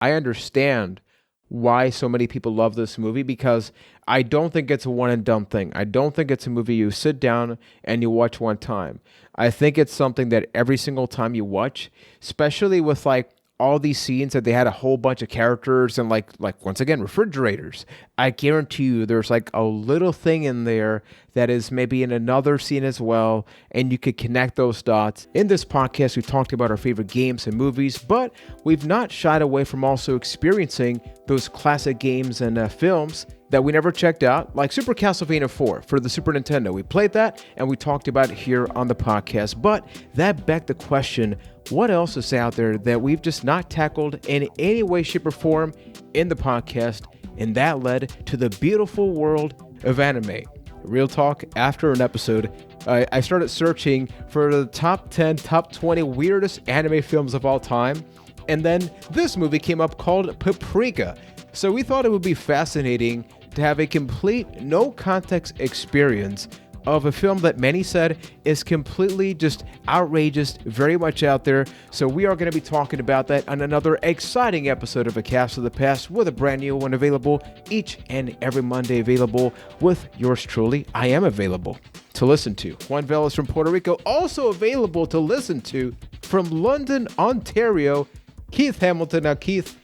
I understand why so many people love this movie because I don't think it's a one and done thing. I don't think it's a movie you sit down and you watch one time. I think it's something that every single time you watch, especially with like all these scenes that they had a whole bunch of characters and like once again refrigerators. I guarantee you there's like a little thing in there that is maybe in another scene as well, and you could connect those dots. In this podcast, we've talked about our favorite games and movies, but we've not shied away from also experiencing those classic games and films that we never checked out, like Super Castlevania 4 for the Super Nintendo. We played that and we talked about it here on the podcast, but that begged the question, what else is out there that we've just not tackled in any way, shape, or form in the podcast? And that led to the beautiful world of anime. Real talk, after an episode, I started searching for the top 10, top 20 weirdest anime films of all time. And then this movie came up called Paprika. So we thought it would be fascinating to have a complete no context experience of a film that many said is completely just outrageous, very much out there. So we are going to be talking about that on another exciting episode of A Cast of the Past with a brand new one available each and every Monday, available with yours truly. I am available to listen to. Juan Velas from Puerto Rico, also available to listen to from London, Ontario, Keith Hamilton. Now, Keith,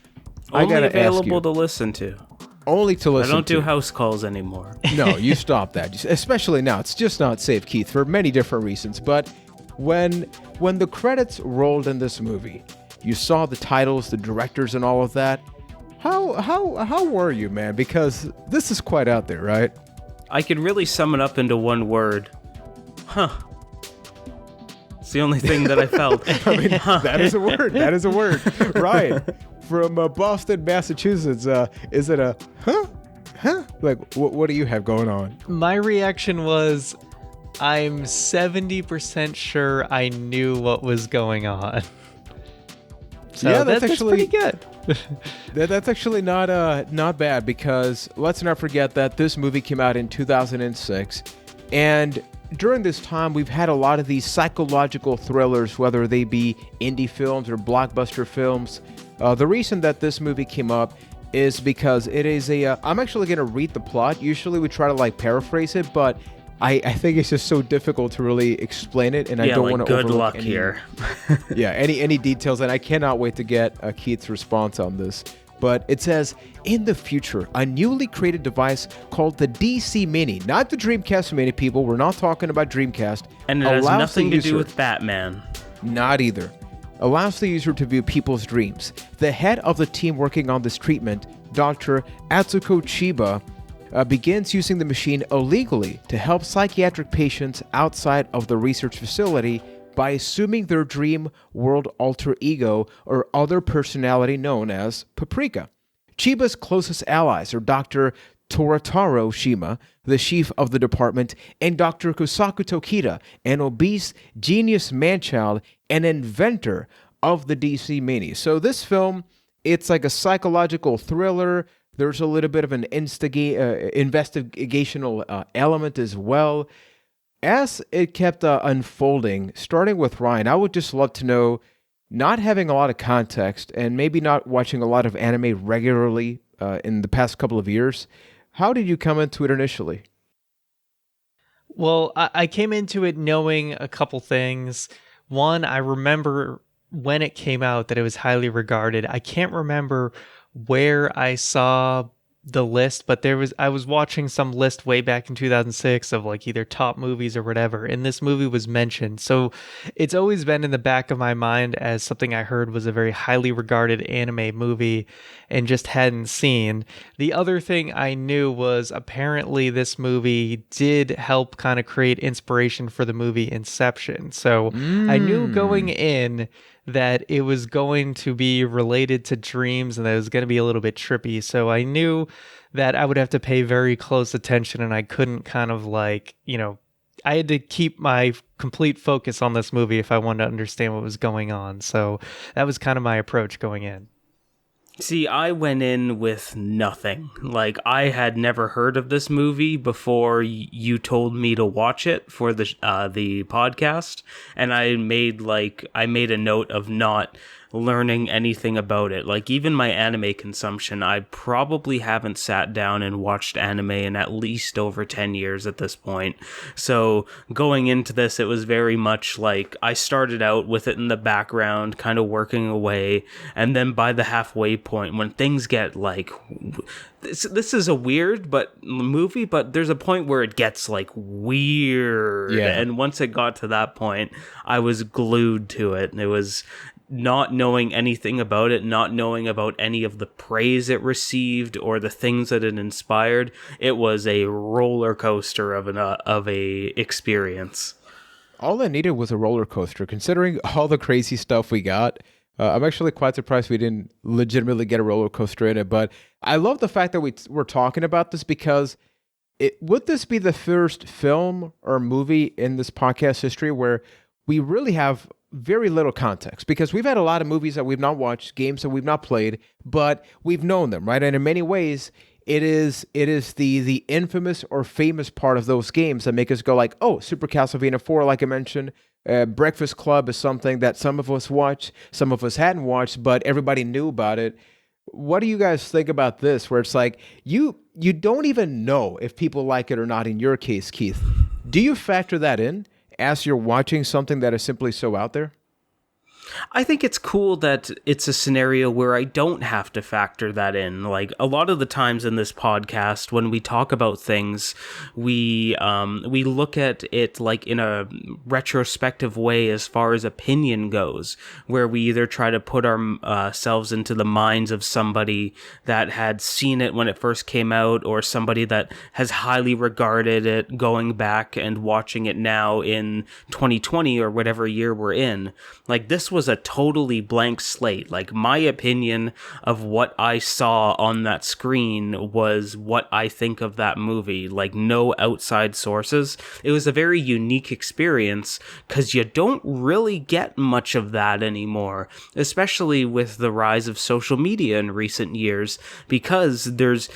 I gotta available to listen to. Only to listen to. I don't do house calls anymore. No, you stop that. Especially now. It's just not safe, Keith, for many different reasons. But when the credits rolled in this movie, you saw the titles, the directors, and all of that. How were you, man? Because this is quite out there, right? I could really sum it up into one word. Huh. It's the only thing that I felt. I mean, that is a word. That is a word. Right. From Boston, Massachusetts, is it a huh? Like, what do you have going on? My reaction was, I'm 70% sure I knew what was going on. So yeah, that's pretty good. That's actually not bad, because let's not forget that this movie came out in 2006, and during this time, we've had a lot of these psychological thrillers, whether they be indie films or blockbuster films. The reason that this movie came up is because it is I'm actually going to read the plot. Usually we try to like paraphrase it, but I think it's just so difficult to really explain it, and I don't want to good overlook luck any, here. any details, and I cannot wait to get Keith's response on this. But it says, in the future, a newly created device called the DC Mini, not the Dreamcast Mini, people, we're not talking about Dreamcast. And it has nothing to do with Batman. Not either. Allows the user to view people's dreams. The head of the team working on this treatment, Dr. Atsuko Chiba, begins using the machine illegally to help psychiatric patients outside of the research facility by assuming their dream world alter ego or other personality known as Paprika. Chiba's closest allies are Dr. Torataro Shima, the chief of the department, and Dr. Kosaku Tokida, an obese genius manchild and inventor of the DC Mini. So this film, it's like a psychological thriller. There's a little bit of an investigational element as well. As it kept unfolding, starting with Ryan, I would just love to know, not having a lot of context and maybe not watching a lot of anime regularly in the past couple of years, how did you come into it initially? Well, I came into it knowing a couple things. One, I remember when it came out that it was highly regarded. I can't remember where I saw the list, but I was watching some list way back in 2006 of like either top movies or whatever, and this movie was mentioned. So it's always been in the back of my mind as something I heard was a very highly regarded anime movie and just hadn't seen. The other thing I knew was apparently this movie did help kind of create inspiration for the movie Inception. So I knew going in that it was going to be related to dreams and that it was going to be a little bit trippy. So I knew that I would have to pay very close attention, and I couldn't kind of like, I had to keep my complete focus on this movie if I wanted to understand what was going on. So that was kind of my approach going in. See, I went in with nothing. Like, I had never heard of this movie before you told me to watch it for the podcast, and I made a note of not learning anything about it. Like, even my anime consumption, I probably haven't sat down and watched anime in at least over 10 years at this point. So going into this, it was very much like I started out with it in the background, kind of working away, and then by the halfway point, when things get like, this is a weird movie, but there's a point where it gets like weird. Yeah. And once it got to that point, I was glued to it. And it was not knowing anything about it, not knowing about any of the praise it received or the things that it inspired. It was a roller coaster of a experience. All I needed was a roller coaster, considering all the crazy stuff we got. I'm actually quite surprised we didn't legitimately get a roller coaster in it, but I love the fact that we're talking about this, because would this be the first film or movie in this podcast history where we really have very little context? Because we've had a lot of movies that we've not watched, games that we've not played, but we've known them, right? And in many ways, it is the infamous or famous part of those games that make us go like, oh, Super Castlevania 4, like I mentioned. Breakfast Club is something that some of us watched, some of us hadn't watched, but everybody knew about it. What do you guys think about this, where it's like you don't even know if people like it or not in your case, Keith? Do you factor that in as you're watching something that is simply so out there? I think it's cool that it's a scenario where I don't have to factor that in. Like, a lot of the times in this podcast, when we talk about things, we look at it like in a retrospective way as far as opinion goes, where we either try to put ourselves into the minds of somebody that had seen it when it first came out, or somebody that has highly regarded it going back and watching it now in 2020 or whatever year we're in. Like, this was a totally blank slate. Like, my opinion of what I saw on that screen was what I think of that movie. Like, no outside sources. It was a very unique experience, because you don't really get much of that anymore, especially with the rise of social media in recent years, because there's,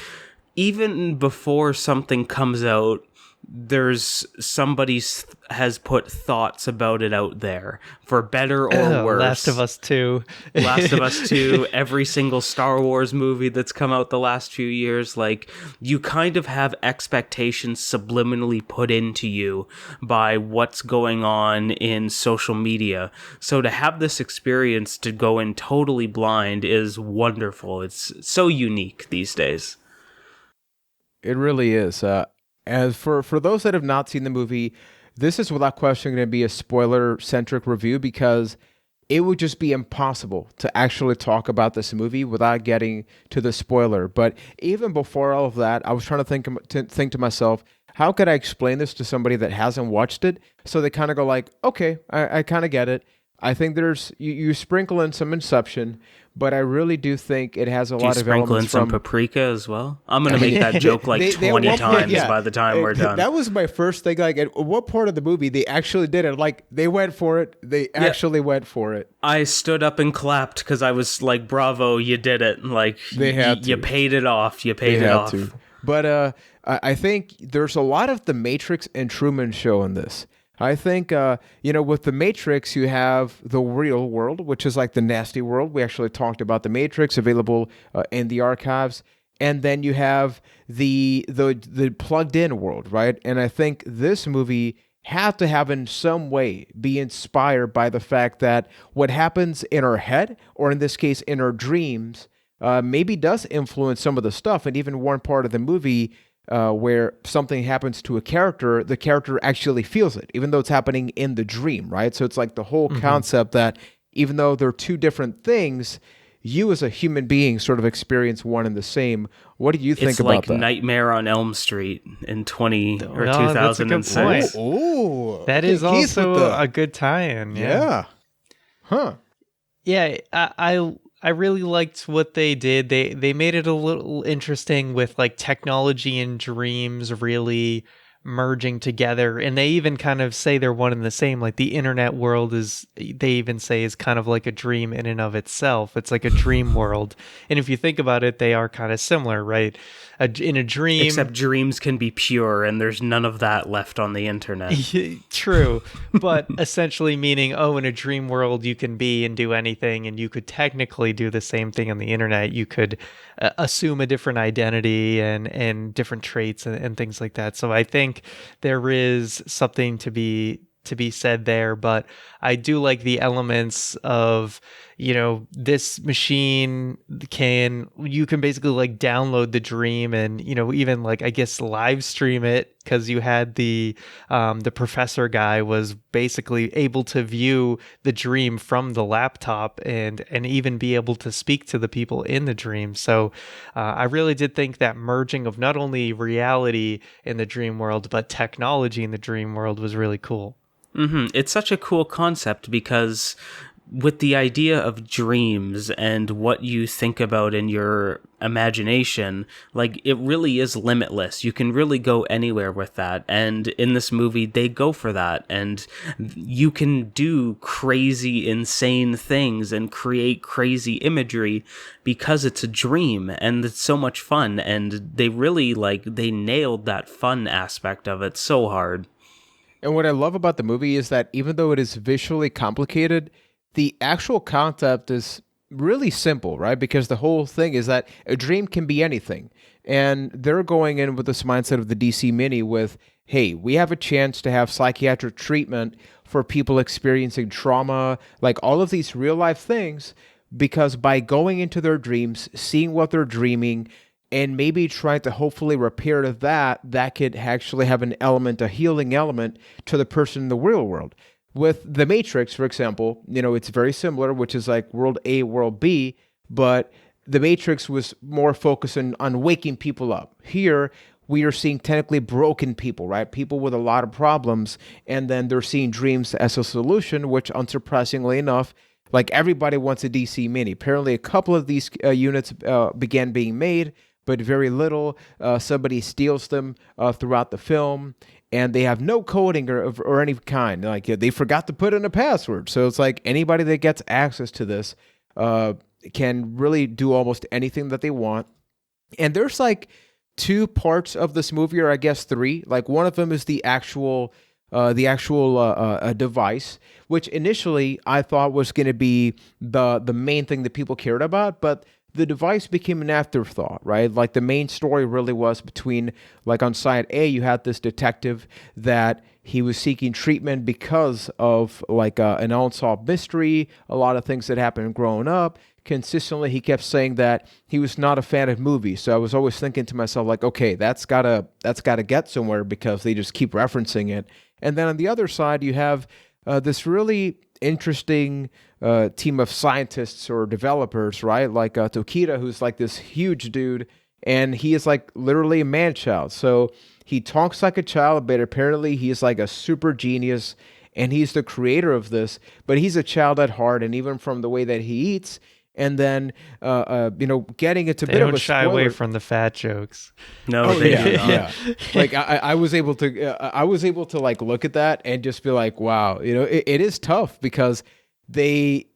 even before something comes out, there's somebody has put thoughts about it out there, for better or worse. Last of Us 2. Last of Us 2, every single Star Wars movie that's come out the last few years. Like, you kind of have expectations subliminally put into you by what's going on in social media. So to have this experience to go in totally blind is wonderful. It's so unique these days. It really is. As for those that have not seen the movie, this is without question going to be a spoiler-centric review, because it would just be impossible to actually talk about this movie without getting to the spoiler. But even before all of that, I was trying to think to myself, how could I explain this to somebody that hasn't watched it, so they kind of go like, okay, I kind of get it. I think there's you sprinkle in some Inception, but I really do think it has a lot of sprinkle in elements some from Paprika as well? I'm going to make that joke like 20 times by the time we're done. That was my first thing. Like, at what part of the movie they actually did it? Like, they went for it. They actually went for it. I stood up and clapped, because I was like, bravo, you did it. Like, they had you paid it off. You paid it off. But I think there's a lot of The Matrix and Truman Show in this. I think, with The Matrix, you have the real world, which is like the nasty world. We actually talked about The Matrix, available in the archives. And then you have the plugged-in world, right? And I think this movie had to have in some way be inspired by the fact that what happens in our head, or in this case, in our dreams, maybe does influence some of the stuff. And even one part of the movie, where something happens to a character, the character actually feels it, even though it's happening in the dream, right? So it's like the whole concept that even though they're two different things, you as a human being sort of experience one and the same. What do you think about that? It's like Nightmare on Elm Street in 2006. Oh, that is also a good tie-in. Yeah. Huh. Yeah, I really liked what they did. They made it a little interesting with like technology and dreams really merging together, and they even kind of say they're one and the same. Like the internet world is, they even say, is kind of like a dream in and of itself. It's like a dream world, and if you think about it, they are kind of similar, right? In a dream, Except dreams can be pure, and there's none of that left on the internet. True, but essentially meaning, oh, in a dream world you can be and do anything, and you could technically do the same thing on the internet. You could assume a different identity and different traits and things like that. So I think there is something to be said there, but I do like the elements of, this machine you can basically like download the dream and, even like, I guess, live stream it, because you had the professor guy was basically able to view the dream from the laptop and even be able to speak to the people in the dream. So I really did think that merging of not only reality in the dream world, but technology in the dream world was really cool. It's such a cool concept because with the idea of dreams and what you think about in your imagination, like it really is limitless. You can really go anywhere with that. And in this movie, they go for that. And you can do crazy, insane things and create crazy imagery because it's a dream and it's so much fun. And they really they nailed that fun aspect of it so hard. And what I love about the movie is that even though it is visually complicated, the actual concept is really simple, right? Because the whole thing is that a dream can be anything. And they're going in with this mindset of the DC Mini with, hey, we have a chance to have psychiatric treatment for people experiencing trauma, like all of these real life things, because by going into their dreams, seeing what they're dreaming, and maybe trying to hopefully repair that could actually have an element, a healing element to the person in the real world. With The Matrix, for example, it's very similar, which is like world A, world B, but The Matrix was more focused on waking people up. Here, we are seeing technically broken people, right? People with a lot of problems, and then they're seeing dreams as a solution, which unsurprisingly enough, like everybody wants a DC Mini. Apparently, a couple of these units began being made, but very little. Somebody steals them throughout the film, and they have no coding or any kind. Like they forgot to put in a password. So it's like anybody that gets access to this can really do almost anything that they want. And there's like two parts of this movie, or I guess three. Like one of them is the actual device, which initially I thought was going to be the main thing that people cared about, but the device became an afterthought, right? Like the main story really was between, like on side A, you had this detective that he was seeking treatment because of like an unsolved mystery, a lot of things that happened growing up. Consistently, he kept saying that he was not a fan of movies. So I was always thinking to myself, like, okay, that's gotta get somewhere because they just keep referencing it. And then on the other side, you have this really interesting team of scientists or developers, right? Like Tokida, who's like this huge dude, and he is like literally a man-child. So he talks like a child, but apparently he's like a super genius, and he's the creator of this, but he's a child at heart, and even from the way that he eats. And then, getting into a bit of a spoiler. They don't shy away from the fat jokes. No, they do not. Yeah. Like I was able to like look at that and just be like, wow, it is tough because they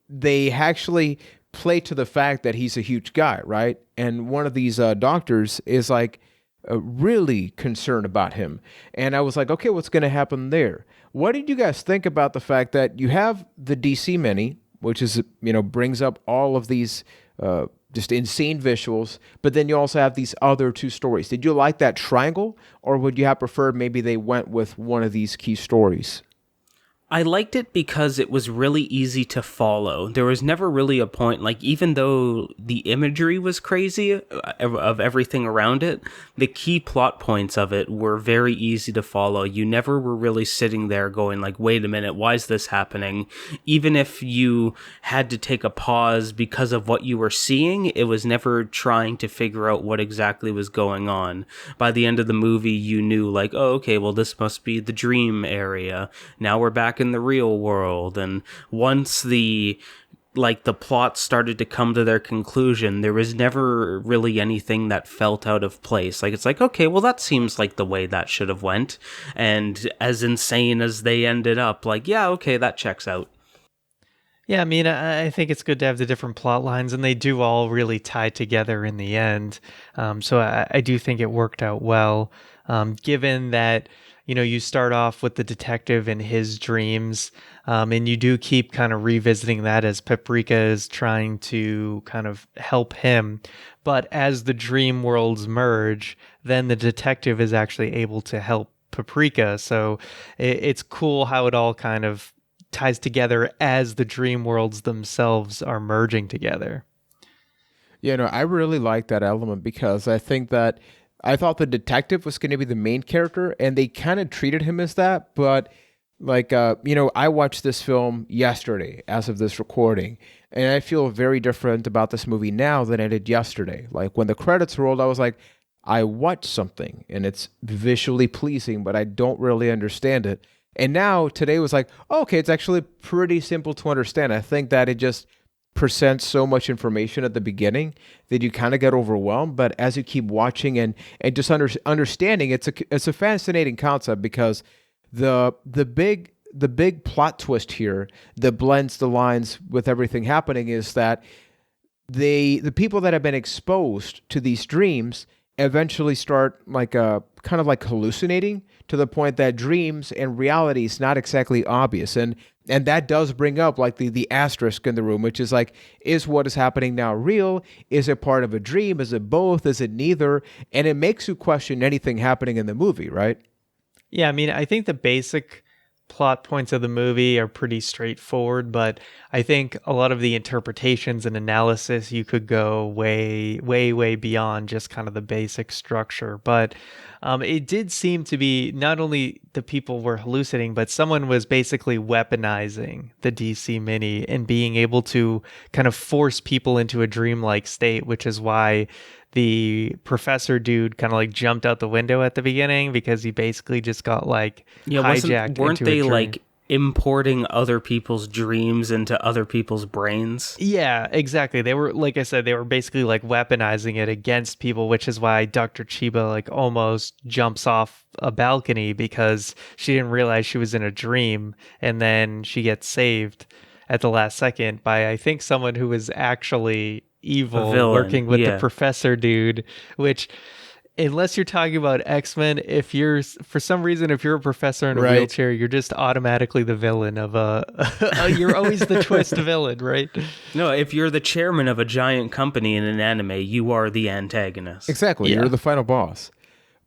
actually play to the fact that he's a huge guy, right? And one of these doctors is like really concerned about him. And I was like, okay, what's going to happen there? What did you guys think about the fact that you have the DC Mini, which is, brings up all of these just insane visuals, but then you also have these other two stories. Did you like that triangle, or would you have preferred maybe they went with one of these key stories? I liked it because it was really easy to follow. There was never really a point, like, even though the imagery was crazy of everything around it, the key plot points of it were very easy to follow. You never were really sitting there going like, wait a minute, why is this happening? Even if you had to take a pause because of what you were seeing, it was never trying to figure out what exactly was going on. By the end of the movie, you knew like, oh, okay, well, this must be the dream area. Now we're back in the real world. And once the like the plot started to come to their conclusion, there was never really anything that felt out of place. Like, it's like, okay, well, that seems like the way that should have went. And as insane as they ended up, like, yeah, okay, that checks out. Yeah, I mean, I think it's good to have the different plot lines, and they do all really tie together in the end. So I do think it worked out well, given that, you start off with the detective and his dreams, and you do keep kind of revisiting that as Paprika is trying to kind of help him. But as the dream worlds merge, then the detective is actually able to help Paprika. So it's cool how it all kind of ties together as the dream worlds themselves are merging together. I really like that element because I think that I thought the detective was going to be the main character, and they kind of treated him as that. But I watched this film yesterday as of this recording, and I feel very different about this movie now than I did yesterday. Like when the credits rolled, I was like, I watched something and it's visually pleasing, but I don't really understand it. And now today was like, oh, okay, it's actually pretty simple to understand. I think that it just presents so much information at the beginning that you kind of get overwhelmed. But as you keep watching and just understanding, it's a fascinating concept because the big plot twist here that blends the lines with everything happening is that the people that have been exposed to these dreams eventually start kind of like hallucinating to the point that dreams and reality is not exactly obvious. And that does bring up like the asterisk in the room, which is like, is what is happening now real? Is it part of a dream? Is it both? Is it neither? And it makes you question anything happening in the movie, right? Yeah, I mean, I think the basic plot points of the movie are pretty straightforward, but I think a lot of the interpretations and analysis, you could go way, way, way beyond just kind of the basic structure. But it did seem to be not only the people were hallucinating, but someone was basically weaponizing the DC Mini and being able to kind of force people into a dreamlike state, which is why the professor dude kind of like jumped out the window at the beginning, because he basically just got like hijacked. Weren't into they a dream. like importing other people's dreams into other people's brains? Yeah, exactly. They were, like I said, they were basically like weaponizing it against people, which is why Dr. Chiba like almost jumps off a balcony, because she didn't realize she was in a dream, and then she gets saved at the last second by, I think, someone who was actually evil, working with the professor dude, which, unless you're talking about X-Men, if you're for some reason, if you're a professor in a wheelchair, you're just automatically the villain of you're always the twist villain, right? No, if you're the chairman of a giant company in an anime, you are the antagonist. Exactly. Yeah. You're the final boss.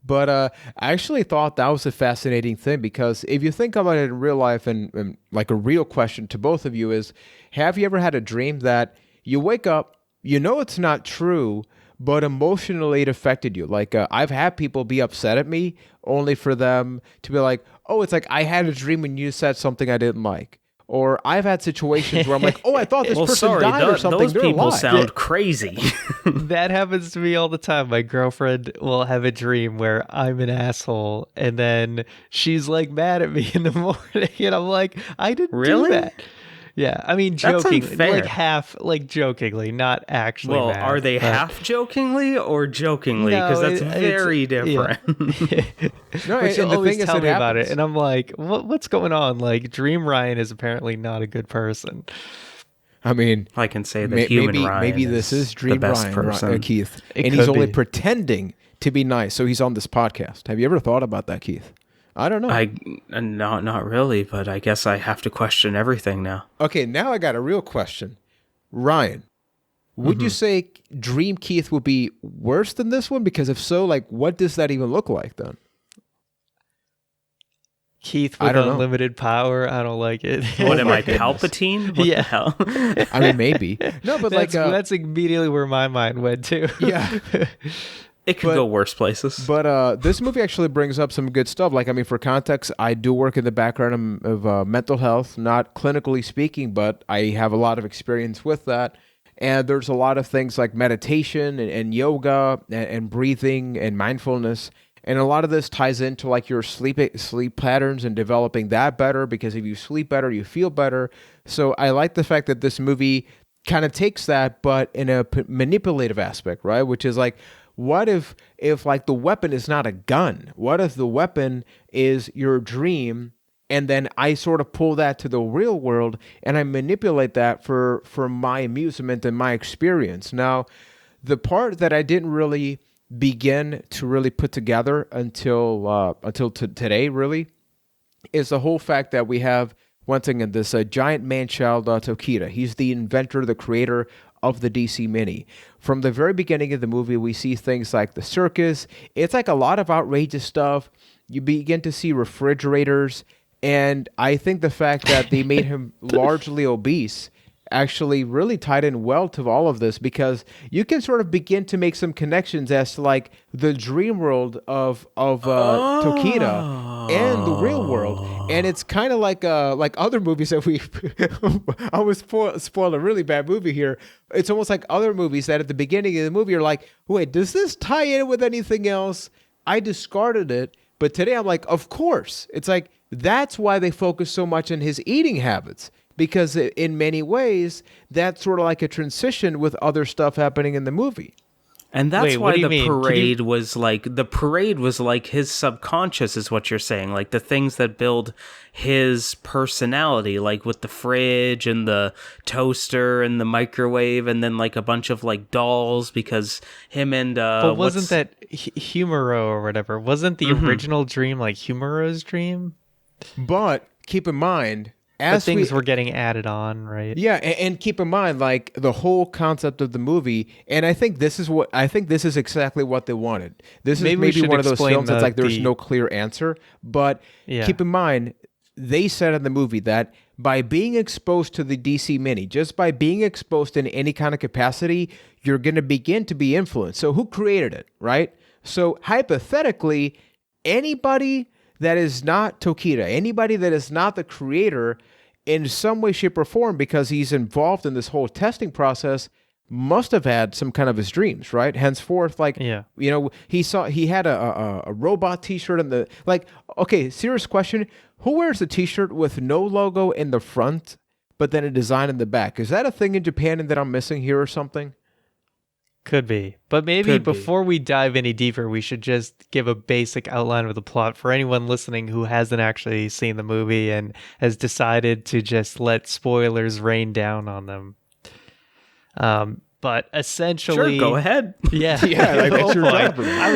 But I actually thought that was a fascinating thing, because if you think about it in real life, and like a real question to both of you is, have you ever had a dream that you wake up, it's not true, but emotionally it affected you? Like I've had people be upset at me only for them to be like, oh, it's like I had a dream when you said something I didn't like. Or I've had situations where I'm like, oh, I thought this person died or something. Those people sound crazy. That happens to me all the time. My girlfriend will have a dream where I'm an asshole, and then she's like mad at me in the morning, and I'm like, I didn't do that. Yeah, I mean, jokingly, like half, like jokingly, not actually. Well, mad, are they half jokingly or jokingly? Because that's very different. Yeah. No, but she'll always tell me about it, and I'm like, what's going on? Like, Dream Ryan is apparently not a good person. I mean, I can say that human Ryan maybe this is Dream Ryan, Keith, and he's only pretending to be nice, so he's on this podcast. Have you ever thought about that, Keith? I don't know. Not really, but I guess I have to question everything now. Okay, now I got a real question. Ryan, would you say Dream Keith would be worse than this one? Because if so, like, what does that even look like then? Keith with unlimited power. I don't like it. What am I, Palpatine? What the hell? I mean, maybe. No, but that's immediately where my mind went to. Yeah. It could go worse places. But this movie actually brings up some good stuff. Like, I mean, for context, I do work in the background of mental health, not clinically speaking, but I have a lot of experience with that. And there's a lot of things like meditation and yoga and breathing and mindfulness. And a lot of this ties into like your sleep patterns and developing that better, because if you sleep better, you feel better. So I like the fact that this movie kind of takes that, but in a manipulative aspect, right? Which is like, what if like the weapon is not a gun? What if the weapon is your dream? And then I sort of pull that to the real world and I manipulate that for my amusement and my experience. Now, the part that I didn't really begin to really put together until today, really, is the whole fact that we have once again this giant man-child Tokida. He's the inventor, the creator of the DC Mini. From the very beginning of the movie, we see things like the circus. It's like a lot of outrageous stuff. You begin to see refrigerators, and I think the fact that they made him largely obese actually really tied in well to all of this, because you can sort of begin to make some connections as to like the dream world of Tokida and the real world, and it's kind of like other movies that we I was spoil a really bad movie here. It's almost like other movies that at the beginning of the movie you're like, wait, does this tie in with anything else? I discarded it, but today I'm like, of course. It's like that's why they focus so much on his eating habits, because in many ways, that's sort of like a transition with other stuff happening in the movie. And that's Wait, what why do you the mean? parade was like his subconscious is what you're saying, like the things that build his personality, like with the fridge and the toaster and the microwave, and then like a bunch of like dolls, because him and But wasn't that Humoro or whatever? Wasn't the original dream like Humoro's dream? But keep in mind, But things were getting added on, right? yeah, and keep in mind, like the whole concept of the movie, and I think this is exactly what they wanted. This Maybe we is maybe should one of those explain films that's like there's the- no clear answer. But Yeah. keep in mind, they said in the movie that by being exposed to the DC Mini, just by being exposed in any kind of capacity, you're going to begin to be influenced. So who created it, right? So hypothetically, anybody that is not Tokida, anybody that is not the creator in some way, shape, or form, because he's involved in this whole testing process, must have had some kind of his dreams, right? Henceforth, like, Yeah. you know, he had a robot t-shirt and the, like, okay, serious question. Who wears a t-shirt with no logo in the front, but then a design in the back? Is that a thing in Japan and that I'm missing here or something? Could be. But maybe before we dive any deeper, we should just give a basic outline of the plot for anyone listening who hasn't actually seen the movie and has decided to just let spoilers rain down on them. But essentially, Sure, go ahead. Yeah, Yeah, like, that's your boy. job, bro. I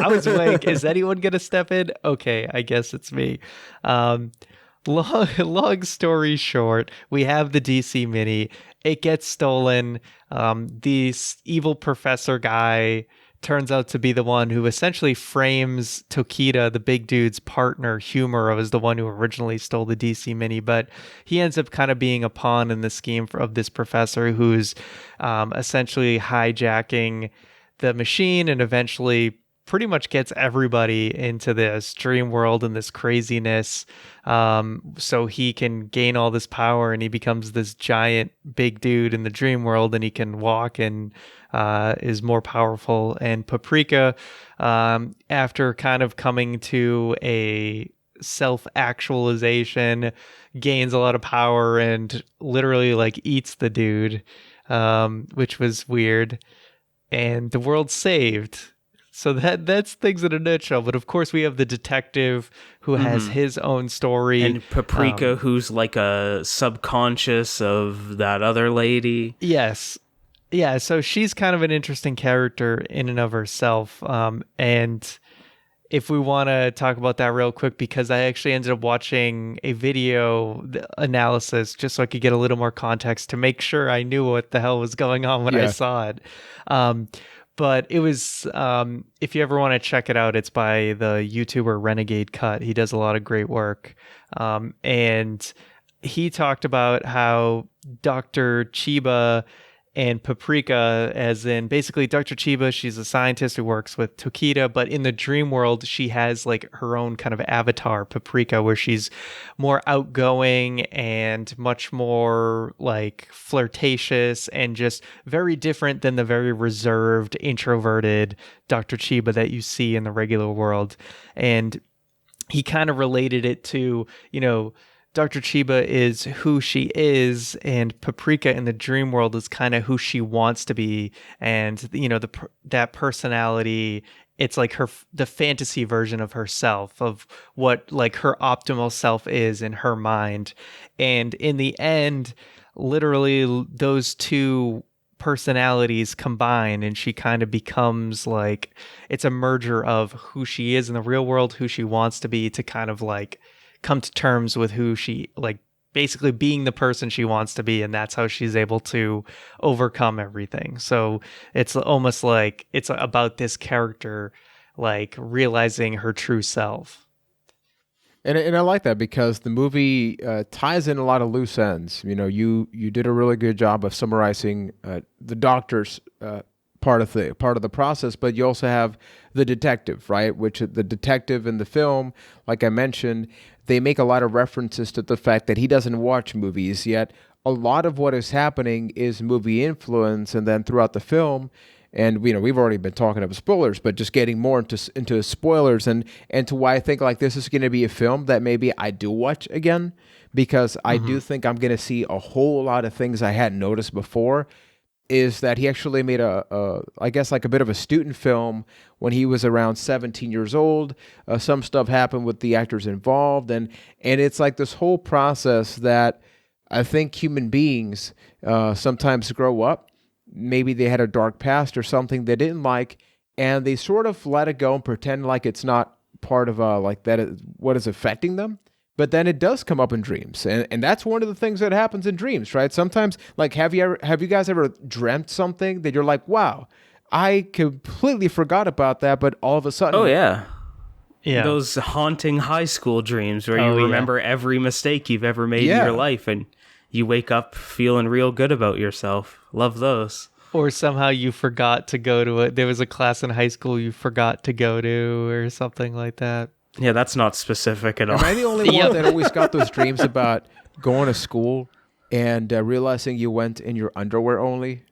was like, is anyone gonna step in? Okay, I guess it's me. Long story short, we have the DC Mini. It gets stolen. This evil professor guy turns out to be the one who essentially frames Tokida, the big dude's partner, Humor, as the one who originally stole the DC Mini. But he ends up kind of being a pawn in the scheme of this professor who's essentially hijacking the machine and eventually pretty much gets everybody into this dream world and this craziness, so he can gain all this power and he becomes this giant big dude in the dream world, and he can walk and is more powerful. And Paprika, after kind of coming to a self-actualization, gains a lot of power and literally like eats the dude, which was weird, and the world's saved. So that's things in a nutshell. But of course, we have the detective who has his own story. And Paprika, who's like a subconscious of that other lady. Yes. Yeah, so she's kind of an interesting character in and of herself. And if we want to talk about that real quick, because I actually ended up watching a video analysis just so I could get a little more context to make sure I knew what the hell was going on when I saw it. But it was, if you ever want to check it out, it's by the YouTuber Renegade Cut. He does a lot of great work. And he talked about how Dr. Chiba and Paprika, as in basically Dr. Chiba, she's a scientist who works with Tokida, but in the dream world, she has like her own kind of avatar, Paprika, where she's more outgoing and much more like flirtatious and just very different than the very reserved, introverted Dr. Chiba that you see in the regular world. And he kind of related it to, you know, Dr. Chiba is who she is, and Paprika in the dream world is kind of who she wants to be, and that personality. It's like the fantasy version of herself, of what like her optimal self is in her mind, and in the end, literally those two personalities combine, and she kind of becomes like it's a merger of who she is in the real world, who she wants to be, to kind of like come to terms with who she like basically being the person she wants to be, and that's how she's able to overcome everything. So it's almost like it's about this character like realizing her true self. And I like that because the movie ties in a lot of loose ends. You did a really good job of summarizing the doctor's part of the process, but you also have the detective, right? Which the detective in the film, like I mentioned, they make a lot of references to the fact that he doesn't watch movies, yet a lot of what is happening is movie influence, and then throughout the film. And we've already been talking about spoilers, but just getting more into spoilers and to why I think like this is going to be a film that maybe I do watch again, because I do think I'm going to see a whole lot of things I hadn't noticed before. Is that he actually made I guess like a bit of a student film when he was around 17 years old. Some stuff happened with the actors involved, and it's like this whole process that I think human beings sometimes grow up. Maybe they had a dark past or something they didn't like, and they sort of let it go and pretend like it's not part of like that is what is affecting them. But then it does come up in dreams, and that's one of the things that happens in dreams, right? Sometimes, like, have you guys ever dreamt something that you're like, wow, I completely forgot about that, but all of a sudden, Oh yeah. Yeah. Those haunting high school dreams where you remember every mistake you've ever made in your life, and you wake up feeling real good about yourself. Love those. Or somehow you forgot to go to it. There was a class in high school you forgot to go to, or something like that. Yeah, that's not specific at all. Am I the only one that always got those dreams about going to school and realizing you went in your underwear only?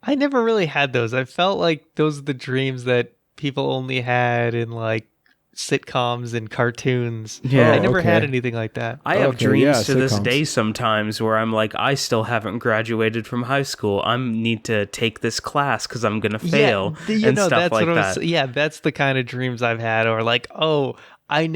I never really had those. I felt like those are the dreams that people only had in like sitcoms and cartoons. Yeah. I never had Okay. anything like that. I have Okay, dreams yeah, to this sitcoms. day sometimes where I'm like, I still haven't graduated from high school. I need to take this class because I'm going to fail and stuff that's like what that. yeah, that's the kind of dreams I've had. Or like, oh, I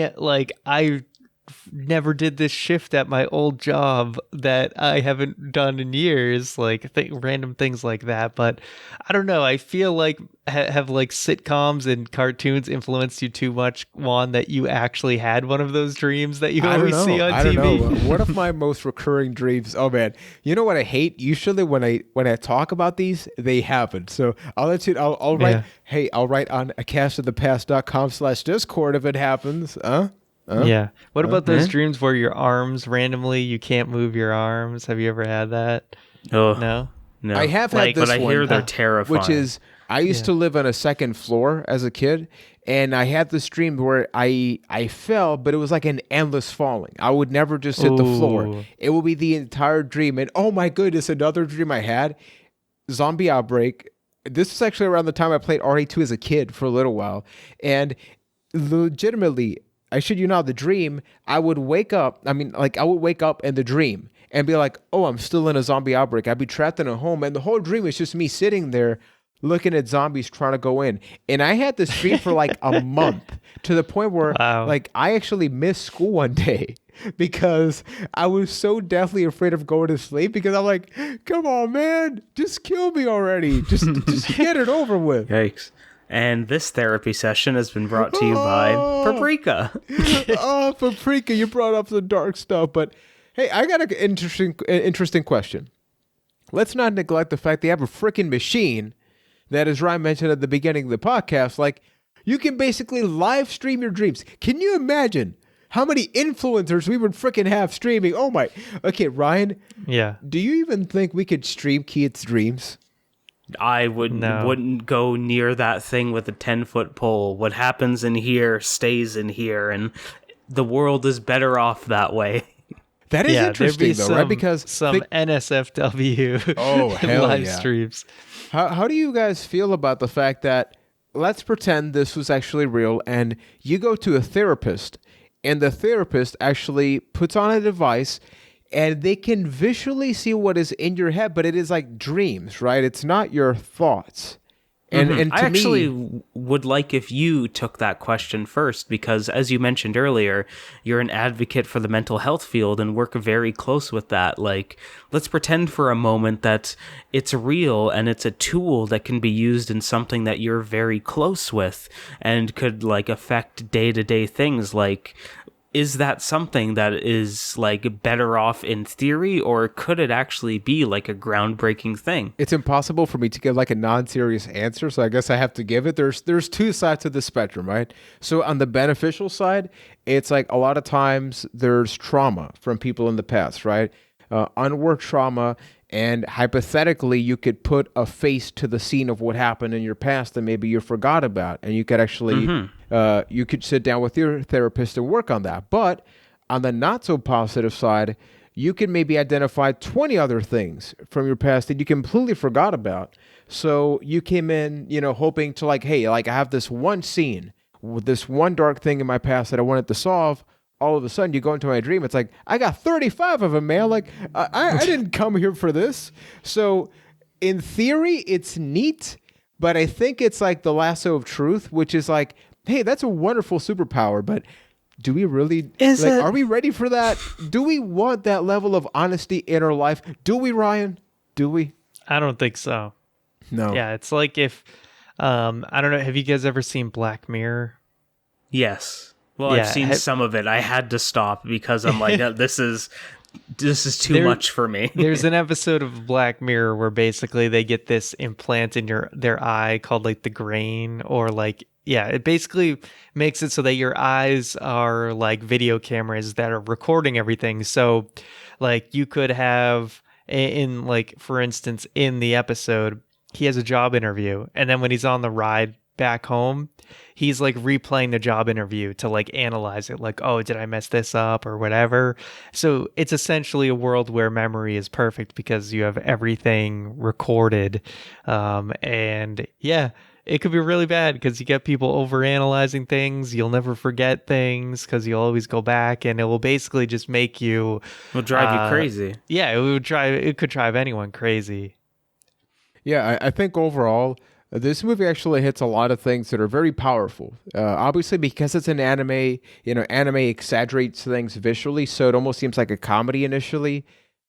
never did this shift at my old job that I haven't done in years, like random things like that. But I don't know, I feel like have like sitcoms and cartoons influenced you too much, Juan, that you actually had one of those dreams that you always see on I TV? don't know. One of my most recurring dreams. Oh man, you know what I hate? Usually when I talk about these, they happen. So I'll let you. I'll write. Yeah. Hey, I'll write on acastofthepast.com/discord if it happens. Yeah. What about those dreams where your arms randomly you can't move your arms? Have you ever had that? Oh, No. no. I have had Like, this but I one, hear they're terrifying. which is I used to live on a second floor as a kid, and I had this dream where I fell, but it was like an endless falling. I would never just hit the floor. Ooh. It would be the entire dream. And oh my goodness, another dream I had, zombie outbreak. This was actually around the time I played RE2 as a kid for a little while, and legitimately, I shit you not, the dream, I would wake up. I mean, like, I would wake up in the dream and be like, oh, I'm still in a zombie outbreak. I'd be trapped in a home. And the whole dream is just me sitting there looking at zombies trying to go in. And I had this dream for like a month, to the point where Wow. like I actually missed school one day because I was so deathly afraid of going to sleep, because I'm like, come on, man, just kill me already. Just get it over with. Yikes. And this therapy session has been brought to you by Paprika. Oh, Paprika, you brought up the dark stuff. But hey, I got an interesting question. Let's not neglect the fact they have a freaking machine that, as Ryan mentioned at the beginning of the podcast, like, you can basically live stream your dreams. Can you imagine how many influencers we would freaking have streaming? Oh my. Okay, Ryan, Yeah. do you even think we could stream Keith's dreams? I No. wouldn't go near that thing with a 10-foot pole. What happens in here stays in here, and the world is better off that way. That is There'd interesting, be though, some, right? Because some NSFW Oh, hell live yeah. streams. How do you guys feel about the fact that, let's pretend this was actually real, and you go to a therapist and the therapist actually puts on a device and they can visually see what is in your head, but it is like dreams, right? It's not your thoughts. And I to actually me, would like if you took that question first, because as you mentioned earlier, you're an advocate for the mental health field and work very close with that. Like, let's pretend for a moment that it's real and it's a tool that can be used in something that you're very close with and could like affect day-to-day things. Like, is that something that is like better off in theory, or could it actually be like a groundbreaking thing? it's impossible for me to give like a non-serious answer, so I guess I have to give it. There's two sides to the spectrum, right? So on the beneficial side, it's like a lot of times there's trauma from people in the past, right? Unworked trauma, and hypothetically, you could put a face to the scene of what happened in your past that maybe you forgot about, and you could actually you could sit down with your therapist and work on that. But on the not so positive side, you can maybe identify 20 other things from your past that you completely forgot about. So you came in, hoping to like, hey, like I have this one scene with this one dark thing in my past that I wanted to solve. All of a sudden, you go into my dream. It's like, I got 35 of them, man. Like, I didn't come here for this. So in theory, it's neat, but I think it's like the lasso of truth, which is like, hey, that's a wonderful superpower, but do we really are we ready for that? Do we want that level of honesty in our life? Do we, Ryan? Do we? I don't think so. No. Yeah, it's like if I don't know, have you guys ever seen Black Mirror? Yes. Well, Yeah, I've seen some of it. I had to stop because I'm like, this is too much for me. There's an episode of Black Mirror where basically they get this implant in their eye called like the grain, or like, yeah, it basically makes it so that your eyes are like video cameras that are recording everything. So like you could have in like, for instance, in the episode, he has a job interview, and then when he's on the ride back home, he's like replaying the job interview to like analyze it, like, oh, did I mess this up or whatever. So it's essentially a world where memory is perfect because you have everything recorded. And yeah, it could be really bad because you get people over analyzing things. You'll never forget things because you'll always go back, and it will basically just make you Will drive you crazy. Yeah, it could drive anyone crazy. Yeah, I think overall, this movie actually hits a lot of things that are very powerful. Obviously, because it's an anime, anime exaggerates things visually, so it almost seems like a comedy initially.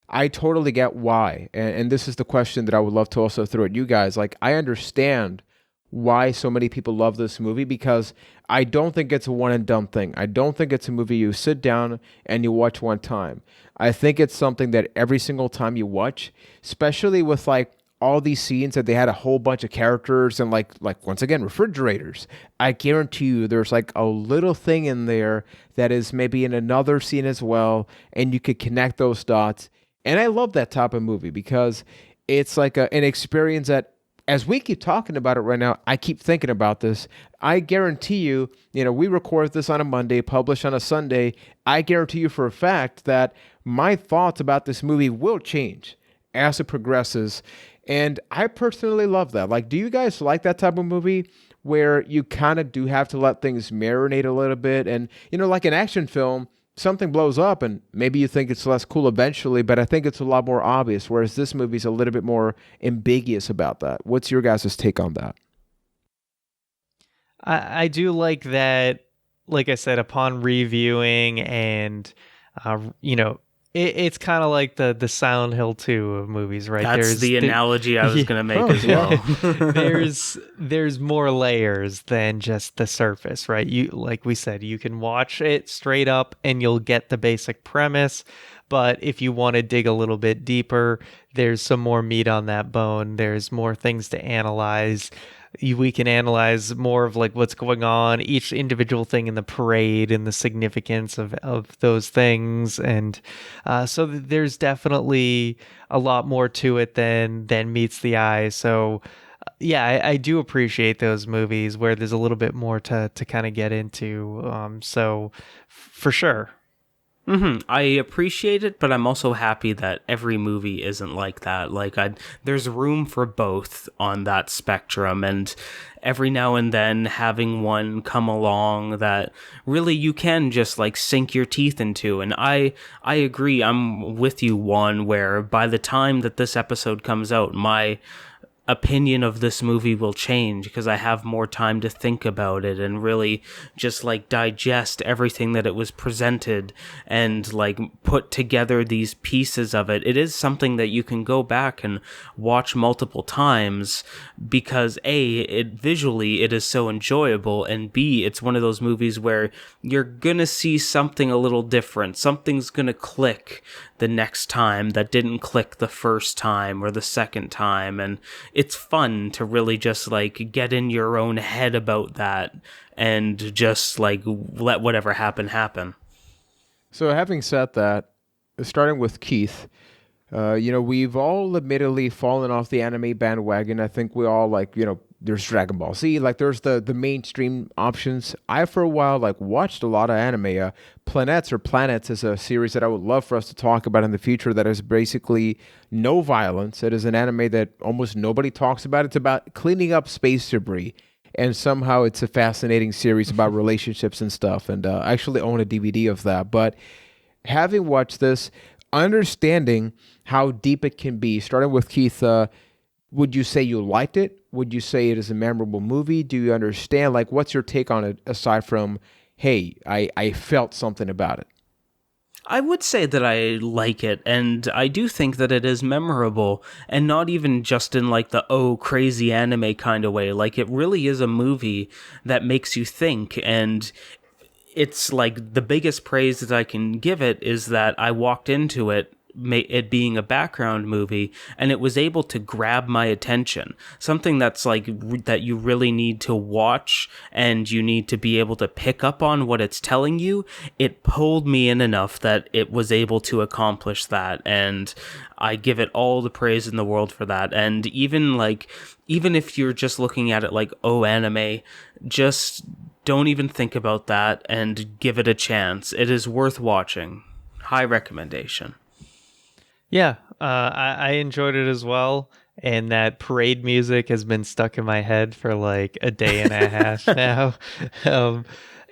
I totally get why. And this is the question that I would love to also throw at you guys. Like, I understand why so many people love this movie, because I don't think it's a one and done thing. I don't think it's a movie you sit down and you watch one time. I think it's something that every single time you watch, especially with like all these scenes that they had a whole bunch of characters and like once again refrigerators, I guarantee you there's like a little thing in there that is maybe in another scene as well, and you could connect those dots. And I love that type of movie because it's like an experience that, as we keep talking about it right now, I keep thinking about this. I guarantee you, we record this on a Monday, publish on a Sunday. I guarantee you for a fact that my thoughts about this movie will change as it progresses. And I personally love that. Like, do you guys like that type of movie where you kind of do have to let things marinate a little bit? And, like an action film, something blows up and maybe you think it's less cool eventually, but I think it's a lot more obvious, whereas this movie's a little bit more ambiguous about that. What's your guys' take on that? I do like that, like I said, upon reviewing and, it's kind of like the Silent Hill 2 of movies, right? That's the analogy I was going to make as well. there's more layers than just the surface, right? You, like we said, you can watch it straight up and you'll get the basic premise. But if you want to dig a little bit deeper, there's some more meat on that bone. There's more things to analyze. We can analyze more of like what's going on, each individual thing in the parade and the significance of those things. And so there's definitely a lot more to it than meets the eye. So yeah, I do appreciate those movies where there's a little bit more to kind of get into. So for sure. I appreciate it, but I'm also happy that every movie isn't like that. Like, there's room for both on that spectrum, and every now and then having one come along that really you can just like sink your teeth into. And I agree. I'm with you, Juan, where by the time that this episode comes out, my opinion of this movie will change because I have more time to think about it and really just like digest everything that it was presented and like put together these pieces of it. It is something that you can go back and watch multiple times because A, it visually it is so enjoyable, and B, it's one of those movies where you're gonna see something a little different. Something's gonna click the next time that didn't click the first time or the second time, and it's fun to really just like get in your own head about that and just like let whatever happen. So, having said that, starting with Keith, we've all admittedly fallen off the anime bandwagon. I think we all there's Dragon Ball Z, like there's the mainstream options. I for a while watched a lot of anime. Planets is a series that I would love for us to talk about in the future. That is basically no violence. It is an anime that almost nobody talks about. It's about cleaning up space debris, and somehow it's a fascinating series about relationships and stuff. And I actually own a DVD of that. But having watched this, understanding how deep it can be, starting with Keith, would you say you liked it? Would you say it is a memorable movie? Do you understand? What's your take on it aside from, hey, I felt something about it? I would say that I like it, and I do think that it is memorable, and not even just in the crazy anime kind of way. It really is a movie that makes you think, and it's the biggest praise that I can give it is that I walked into it being a background movie, and it was able to grab my attention. Something that's that you really need to watch, and you need to be able to pick up on what it's telling you. It pulled me in enough that it was able to accomplish that, and I give it all the praise in the world for that. And even if you're just looking at it anime, just don't even think about that and give it a chance. It is worth watching. High recommendation. Yeah, I enjoyed it as well. And that parade music has been stuck in my head for a day and a half now.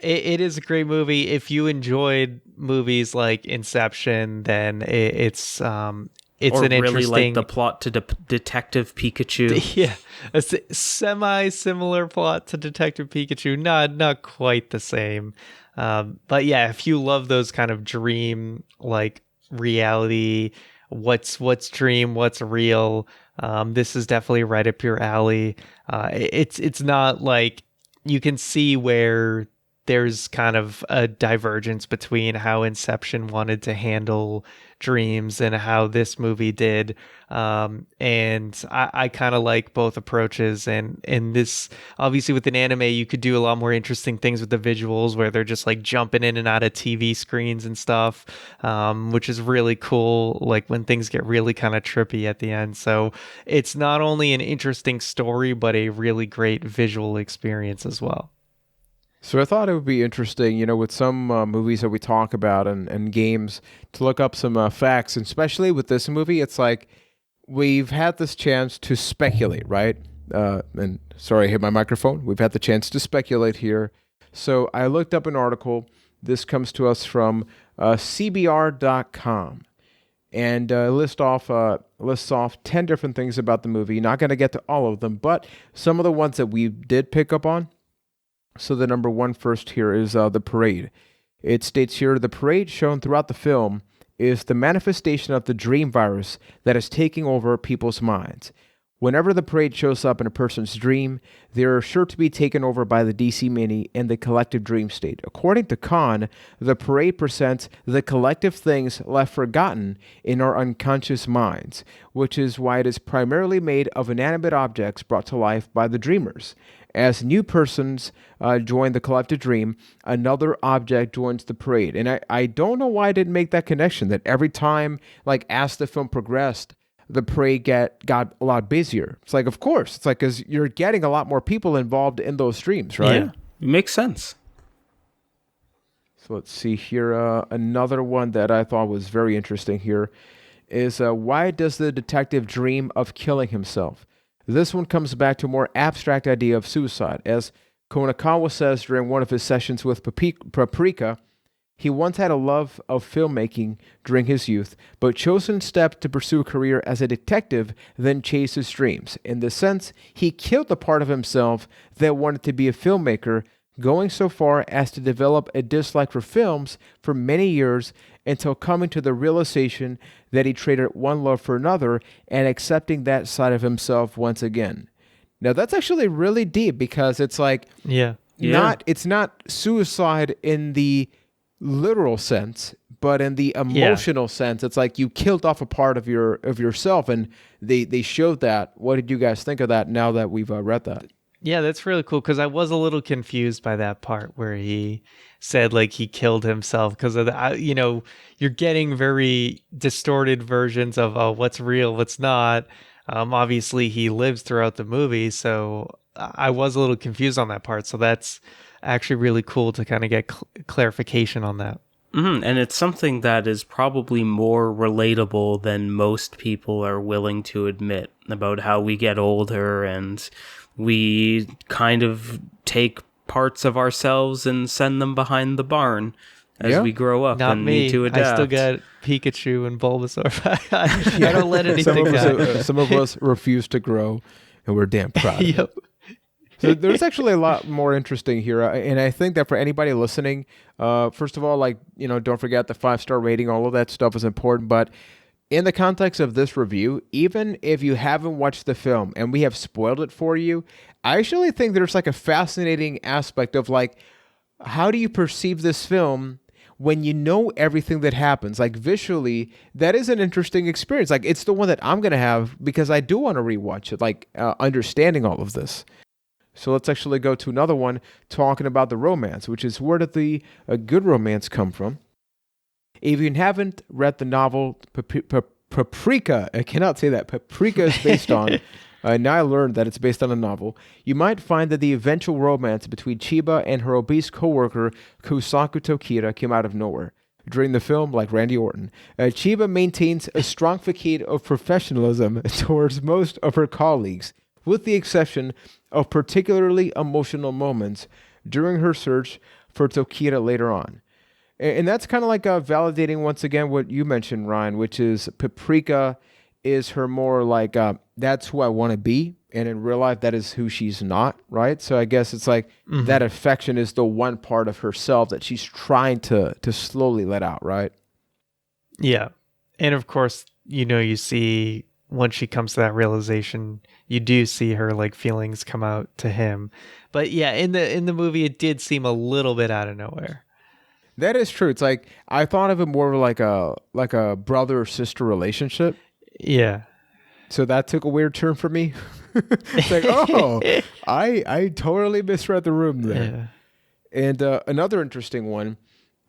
It is a great movie. If you enjoyed movies like Inception, then it's an really interesting, the plot to Detective Pikachu. Yeah, a semi-similar plot to Detective Pikachu. Not quite the same. But yeah, if you love those kind of dream reality, what's dream, what's real, this is definitely right up your alley. It's not you can see where there's kind of a divergence between how Inception wanted to handle dreams and how this movie did. And I kind of like both approaches. And this, obviously with an anime, you could do a lot more interesting things with the visuals where they're just jumping in and out of TV screens and stuff, which is really cool. When things get really kind of trippy at the end. So it's not only an interesting story, but a really great visual experience as well. So I thought it would be interesting, with some movies that we talk about and games, to look up some facts. And especially with this movie, it's we've had this chance to speculate, right? And sorry, I hit my microphone. We've had the chance to speculate here. So I looked up an article. This comes to us from CBR.com. And lists off 10 different things about the movie. Not going to get to all of them, but some of the ones that we did pick up on. So the number one first here is the parade. It states here, the parade shown throughout the film is the manifestation of the dream virus that is taking over people's minds. Whenever the parade shows up in a person's dream, they are sure to be taken over by the DC Mini in the collective dream state. According to Khan, the parade presents the collective things left forgotten in our unconscious minds, which is why it is primarily made of inanimate objects brought to life by the dreamers. As new persons join the collective dream, another object joins the parade. And I don't know why I didn't make that connection, that every time, as the film progressed, the parade got a lot busier. It's of course. It's because you're getting a lot more people involved in those streams, right? Yeah, it makes sense. So let's see here. Another one that I thought was very interesting here is why does the detective dream of killing himself? This one comes back to a more abstract idea of suicide. As Konakawa says during one of his sessions with Paprika, he once had a love of filmmaking during his youth, but chose instead to pursue a career as a detective than chase his dreams. In this sense, he killed the part of himself that wanted to be a filmmaker, going so far as to develop a dislike for films for many years until coming to the realization that he traded one love for another and accepting that side of himself once again. Now that's actually really deep because it's like it's not suicide in the literal sense, but in the emotional sense, it's like you killed off a part of yourself, and they showed that. What did you guys think of that now that we've read that? Yeah, that's really cool because I was a little confused by that part where he said like he killed himself because of the, you're getting very distorted versions of what's real, what's not. Obviously, he lives throughout the movie, so I was a little confused on that part. So that's actually really cool to kind of get clarification on that. Mm-hmm. And it's something that is probably more relatable than most people are willing to admit about how we get older and we kind of take parts of ourselves and send them behind the barn as we grow up Not and me. need to adapt. I still got Pikachu and Bulbasaur. I don't let anything die. Some of us refuse to grow, and we're damn proud. Yep. So there's actually a lot more interesting here, and I think that for anybody listening, first of all, don't forget the 5-star rating. All of that stuff is important, but in the context of this review, even if you haven't watched the film and we have spoiled it for you, I actually think there's like a fascinating aspect of like, how do you perceive this film when you know everything that happens? Like visually, that is an interesting experience. Like it's the one that I'm going to have because I do want to rewatch it, like understanding all of this. So let's actually go to another one talking about the romance, which is where did the good romance come from? If you haven't read the novel Paprika, I cannot say that, Paprika is based on, now I learned that it's based on a novel, you might find that the eventual romance between Chiba and her obese co-worker Kusaku Tokida came out of nowhere. During the film, like Randy Orton, Chiba maintains a strong facade of professionalism towards most of her colleagues, with the exception of particularly emotional moments during her search for Tokida later on. And that's kind of like validating once again what you mentioned, Ryan, which is Paprika is her more like, that's who I want to be. And in real life, that is who she's not, right? So I guess it's like that affection is the one part of herself that she's trying to slowly let out, right? Yeah. And of course, you see once she comes to that realization, you do see her like feelings come out to him. But yeah, in the movie, it did seem a little bit out of nowhere. That is true. It's like I thought of it more like a brother or sister relationship. Yeah. So that took a weird turn for me. It's like, oh, I totally misread the room there. Yeah. And another interesting one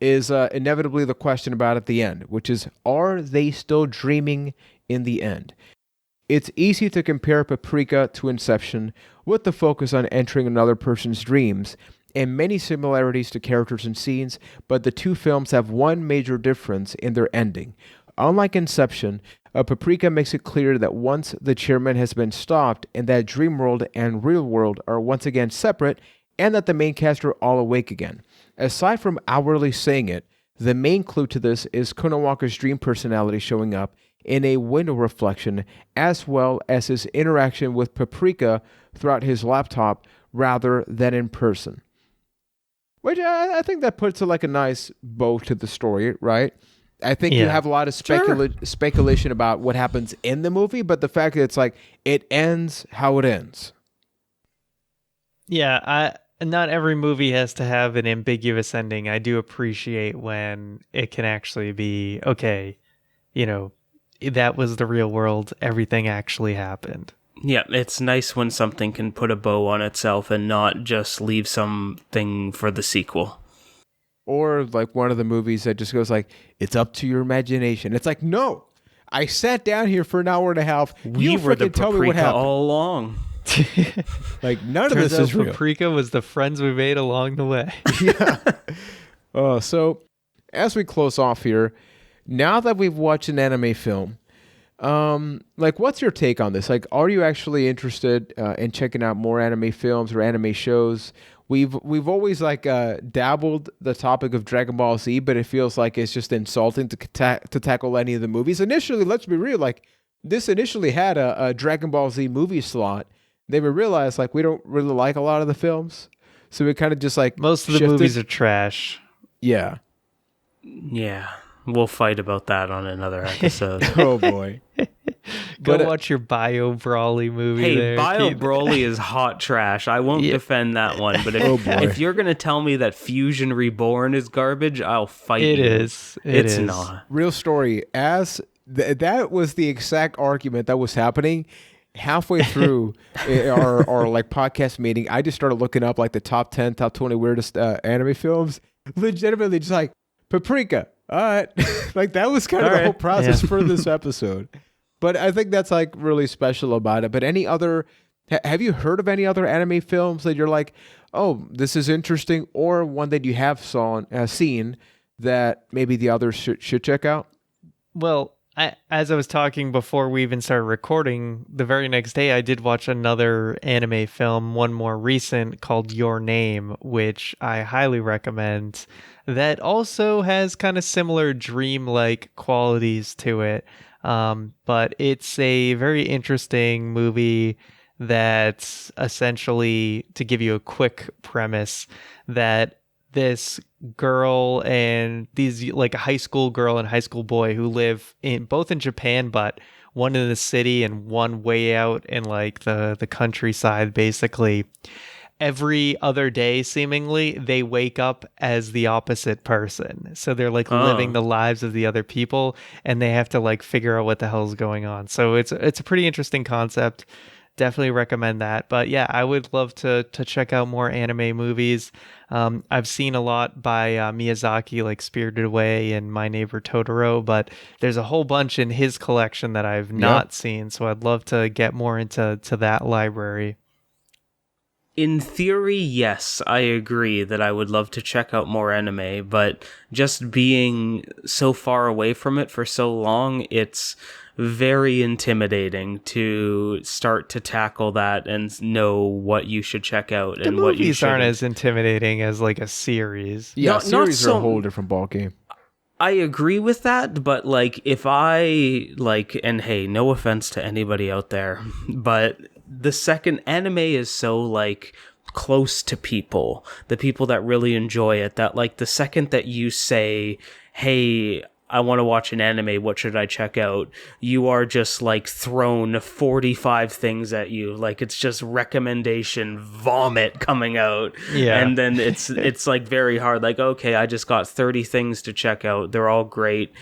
is inevitably the question about at the end, which is, are they still dreaming in the end? It's easy to compare Paprika to Inception with the focus on entering another person's dreams and many similarities to characters and scenes, but the two films have one major difference in their ending. Unlike Inception, Paprika makes it clear that once the chairman has been stopped and that dream world and real world are once again separate and that the main cast are all awake again. Aside from outwardly saying it, the main clue to this is Konawaka's dream personality showing up in a window reflection as well as his interaction with Paprika throughout his laptop rather than in person. Which I think that puts like a nice bow to the story, right? I think you have a lot of speculation about what happens in the movie, but the fact that it's like it ends how it ends. Yeah, not every movie has to have an ambiguous ending. I do appreciate when it can actually be, okay, that was the real world. Everything actually happened. Yeah, it's nice when something can put a bow on itself and not just leave something for the sequel. Or like one of the movies that just goes like, it's up to your imagination. It's like, no, I sat down here for an hour and a half. We were the Paprika all along. Like none of this is real. Paprika was the friends we made along the way. Yeah. So as we close off here, now that we've watched an anime film, like, what's your take on this? Like, are you actually interested in checking out more anime films or anime shows? We've always like dabbled the topic of Dragon Ball Z, but it feels like it's just insulting to tackle any of the movies. Initially, let's be real, like this initially had a Dragon Ball Z movie slot. Then we realized like we don't really like a lot of the films, so we kind of just like most of the movies are trash. Yeah. Yeah. We'll fight about that on another episode. Oh boy. Go watch your Bio Brawly movie. Hey, there, Bio Keith. Brawly is hot trash. I won't defend that one. But if you're going to tell me that Fusion Reborn is garbage, I'll fight you. It is. It's not. Real story. As that was the exact argument that was happening. Halfway through our like podcast meeting, I just started looking up like the top 10, top 20 weirdest anime films. Legitimately just like, Paprika. All right. Like that was kind of the whole process for this episode. But I think that's like really special about it. But any other, have you heard of any other anime films that you're like, oh, this is interesting, or one that you have seen that maybe the others should check out? Well, as I was talking before we even started recording, the very next day I did watch another anime film, one more recent, called Your Name, which I highly recommend. That also has kind of similar dream-like qualities to it. But it's a very interesting movie that's essentially, to give you a quick premise, that this girl and these, like a high school girl and high school boy who live both in Japan, but one in the city and one way out in like the countryside, basically. Every other day, seemingly, they wake up as the opposite person. So they're like living the lives of the other people, and they have to like figure out what the hell's going on. So it's a pretty interesting concept. Definitely recommend that. But yeah, I would love to check out more anime movies. I've seen a lot by Miyazaki, like Spirited Away and My Neighbor Totoro, but there's a whole bunch in his collection that I've not seen. So I'd love to get more into that library. In theory, yes, I agree that I would love to check out more anime, but just being so far away from it for so long, it's very intimidating to start to tackle that and know what you should check out and what you shouldn't. The movies aren't as intimidating as like a series. Yeah, series are a whole different ballgame. I agree with that, but like if I like, and hey, no offense to anybody out there, but the second anime is so like close to people, the people that really enjoy it, that like the second that you say, hey, I want to watch an anime, what should I check out? You are just like thrown 45 things at you. Like it's just recommendation vomit coming out. Yeah. And then it's like very hard. Like, okay, I just got 30 things to check out. They're all great.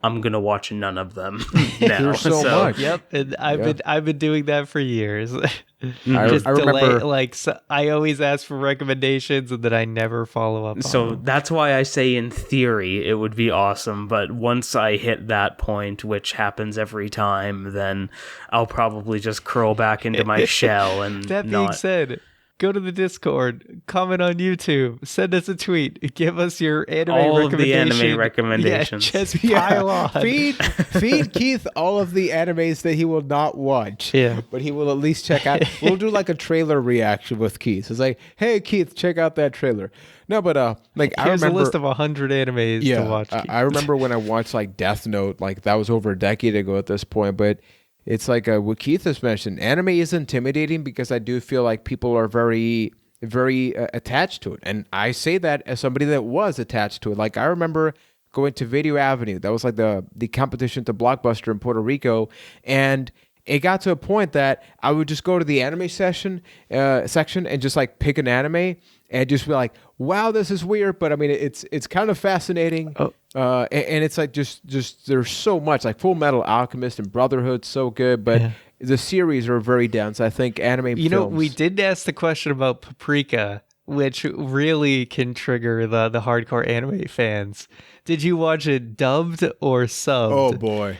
I'm gonna watch none of them now. There's so much. Yep, and I've been doing that for years. I remember, like I always ask for recommendations and then I never follow up. So that's why I say in theory it would be awesome, but once I hit that point, which happens every time, then I'll probably just curl back into my shell and. That being said, go to the Discord, comment on YouTube, send us a tweet, give us your anime all of the anime recommendations. Yeah, just pile on. Feed Keith all of the animes that he will not watch. Yeah. But he will at least check out. We'll do like a trailer reaction with Keith. It's like, hey Keith, check out that trailer. No, but like here's I remember a list of 100 animes to watch. I remember when I watched like Death Note, like that was over a decade ago at this point, but it's like what Keith has mentioned. Anime is intimidating because I do feel like people are very, very attached to it. And I say that as somebody that was attached to it. Like I remember going to Video Avenue. That was like the competition to Blockbuster in Puerto Rico. And it got to a point that I would just go to the anime section and just like pick an anime and just be like, wow, this is weird. But I mean, it's kind of fascinating. And it's like just there's so much, like Full Metal Alchemist and Brotherhood, so good. But the series are very dense. I think anime You know, we did ask the question about Paprika, which really can trigger the hardcore anime fans. Did you watch it dubbed or subbed? Oh, boy.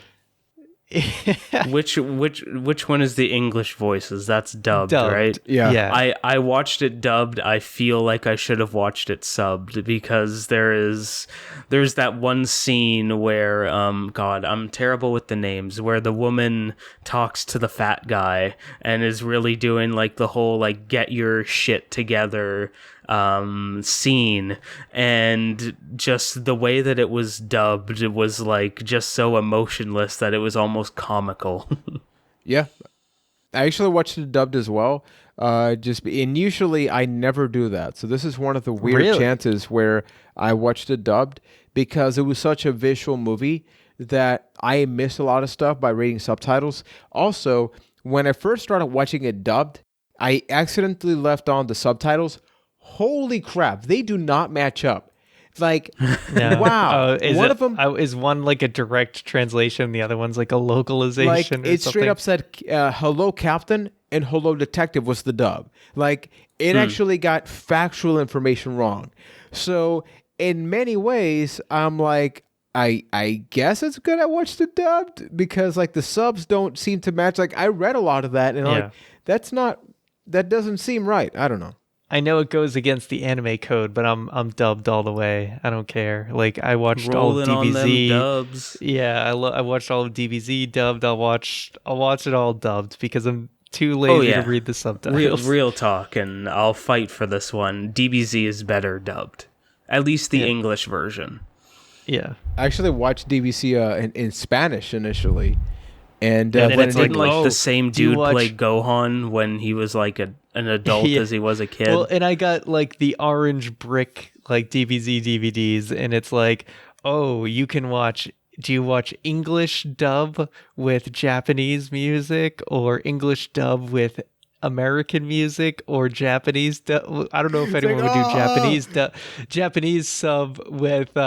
Which one is the English voices? That's dubbed, right? Yeah. I watched it dubbed. I feel like I should have watched it subbed because there's that one scene where God, I'm terrible with the names, where the woman talks to the fat guy and is really doing like the whole like get your shit together scene, and just the way that it was dubbed, it was like just so emotionless that it was almost comical. Yeah. I actually watched it dubbed as well. And usually I never do that. So this is one of the weird chances where I watched it dubbed because it was such a visual movie that I missed a lot of stuff by reading subtitles. Also, when I first started watching it dubbed, I accidentally left on the subtitles. Holy crap, they do not match up. Like, wow. One of them is one like a direct translation, the other one's like a localization. Like, or it something. straight up said, hello, Captain, and hello, Detective was the dub. Like, it actually got factual information wrong. So, in many ways, I'm like, I guess it's good I watched it dubbed because, like, the subs don't seem to match. Like, I read a lot of that, and I'm like, that doesn't seem right. I don't know. I know it goes against the anime code, but I'm dubbed all the way. I don't care. Like I watched all of DBZ. On them dubs. Yeah, I watched all of DBZ dubbed. I'll watch it all dubbed because I'm too lazy to read the subtitles. Real talk, and I'll fight for this one. DBZ is better dubbed, at least the English version. Yeah, I actually watched DBC in Spanish initially. And then it's like the same dude played Gohan when he was like an adult as he was a kid. Well, and I got like the orange brick like DBZ DVDs, and it's like, oh, you can watch. Do you watch English dub with Japanese music, or English dub with American music, or Japanese dub? I don't know if anyone would do Japanese sub with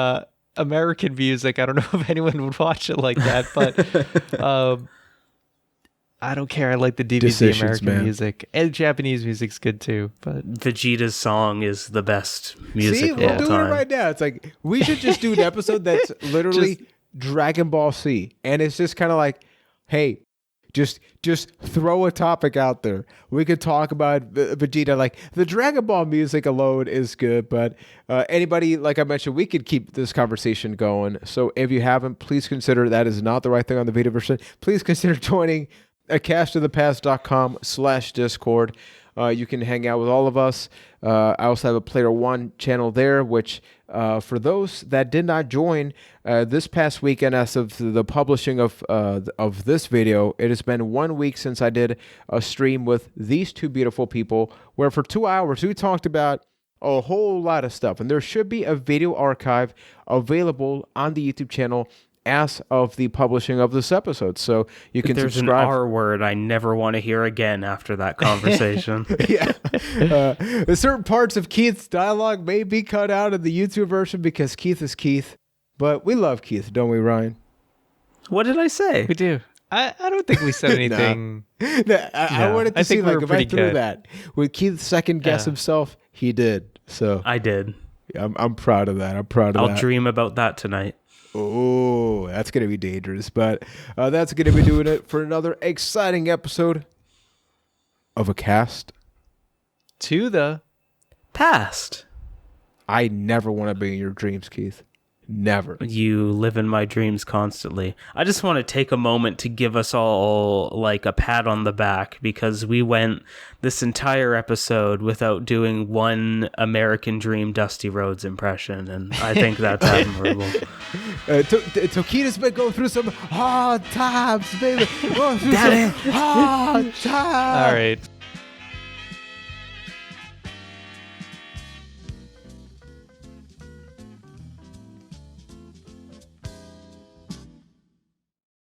American music. I don't know if anyone would watch it like that, but I don't care. I like the DBZ American music, and Japanese music's good too. But Vegeta's song is the best music of all time. We're doing it right now. It's like we should just do an episode that's literally Dragon Ball C, and it's just kind of like, hey, just throw a topic out there. We could talk about Vegeta. Like, the Dragon Ball music alone is good, but anybody, like I mentioned, we could keep this conversation going. So if you haven't, please consider that is not the right thing on the Vita version. Please consider joining acastofthepast.com/Discord. You can hang out with all of us. I also have a Player One channel there, which for those that did not join this past weekend, as of the publishing of this video, it has been 1 week since I did a stream with these two beautiful people, where for 2 hours we talked about a whole lot of stuff, and there should be a video archive available on the YouTube channel as of the publishing of this episode, so you can There's subscribe. An R word I never want to hear again after that conversation. Certain parts of Keith's dialogue may be cut out of the YouTube version because Keith is Keith, but we love Keith, don't we, Ryan? What did I say? We do. I don't think we said anything. I wanted to see, like, if I threw good. that. Would Keith second guess himself? He did. So I did. I'm proud of that. I'll dream about that tonight. Oh, that's going to be dangerous. But that's going to be doing it for another exciting episode of A Cast to the Past. I never want to be in your dreams, Keith. Never. You live in my dreams constantly. I just want to take a moment to give us all like a pat on the back, because we went this entire episode without doing one American Dream Dusty Rhodes impression, and I think that's admirable. Tokida's been going through some hard times, baby. Going through some hard times. All right.